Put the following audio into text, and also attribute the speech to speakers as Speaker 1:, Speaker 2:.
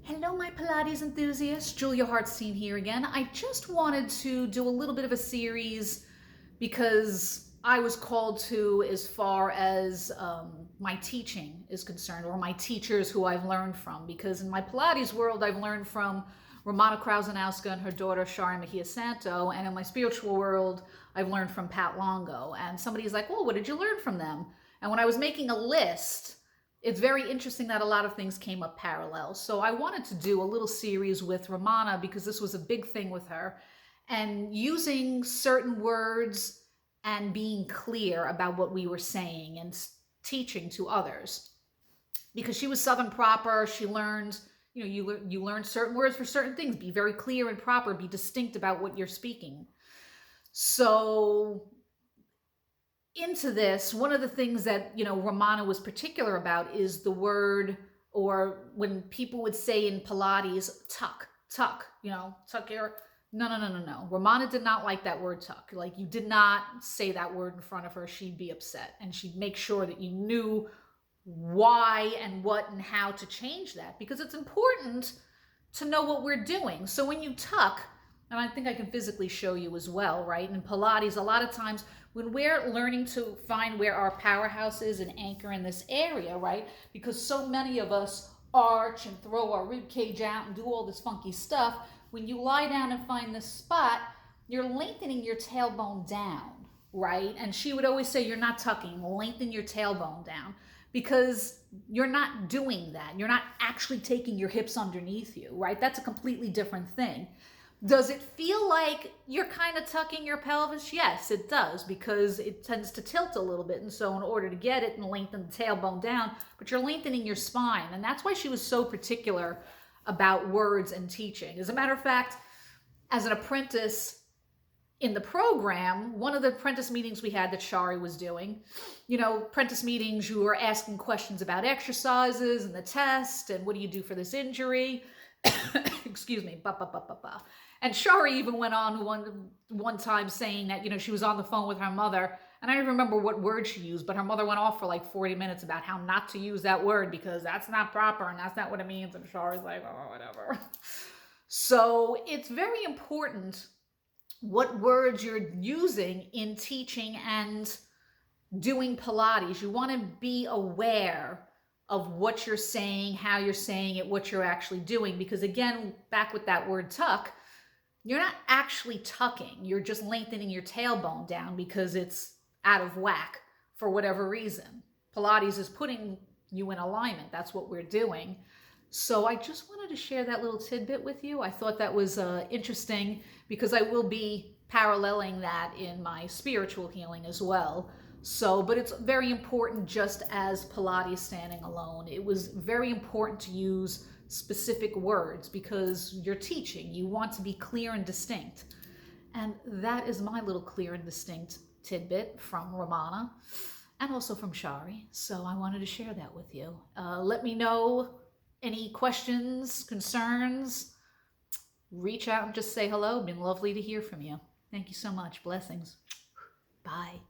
Speaker 1: Hello, my Pilates enthusiasts. Julia Hartstein here again. I just wanted to do a little bit of a series because I was called to as far as my teaching is concerned, or my teachers who I've learned from. Because in my Pilates world, I've learned from Romana Krausanowska and her daughter, Shari Mejia Santo. And in my spiritual world, I've learned from Pat Longo. And somebody's like, well, what did you learn from them? And when I was making a list, it's very interesting that a lot of things came up parallel. So I wanted to do a little series with Romana because this was a big thing with her. And using certain words and being clear about what we were saying and teaching to others. Because she was Southern proper, she learned, you learn certain words for certain things. Be very clear and proper, be distinct about what you're speaking. So into this, one of the things that, Romana was particular about is the word, or when people would say in Pilates, tuck, tuck your, no. Romana did not like that word tuck. Like, you did not say that word in front of her. She'd be upset, and she'd make sure that you knew why and what and how to change that, because it's important to know what we're doing. So when you tuck, and I think I can physically show you as well, right? In Pilates, a lot of times when we're learning to find where our powerhouse is and anchor in this area, right? Because so many of us arch and throw our rib cage out and do all this funky stuff. When you lie down and find this spot, you're lengthening your tailbone down, right? And she would always say, you're not tucking, lengthen your tailbone down, because you're not doing that. You're not actually taking your hips underneath you, right? That's a completely different thing. Does it feel like you're kind of tucking your pelvis? Yes, it does, because it tends to tilt a little bit. And so in order to get it and lengthen the tailbone down, but you're lengthening your spine. And that's why she was so particular about words and teaching. As a matter of fact, as an apprentice in the program, one of the apprentice meetings we had that Shari was doing, apprentice meetings, you were asking questions about exercises and the test and what do you do for this injury? Excuse me. And Shari even went on one time saying that, she was on the phone with her mother, and I don't remember what word she used, but her mother went off for like 40 minutes about how not to use that word because that's not proper and that's not what it means. And Shari's like, oh, whatever. So it's very important what words you're using in teaching and doing Pilates. You want to be aware of what you're saying, how you're saying it, what you're actually doing. Because again, back with that word tuck, you're not actually tucking. You're just lengthening your tailbone down because it's out of whack for whatever reason. Pilates is putting you in alignment. That's what we're doing. So I just wanted to share that little tidbit with you. I thought that was interesting because I will be paralleling that in my spiritual healing as well. So, but it's very important, just as Pilates standing alone. It was very important to use specific words because you're teaching. You want to be clear and distinct. And that is my little clear and distinct tidbit from Romana and also from Shari. So I wanted to share that with you. Let me know any questions, concerns. Reach out and just say hello. Been lovely to hear from you. Thank you so much. Blessings. Bye.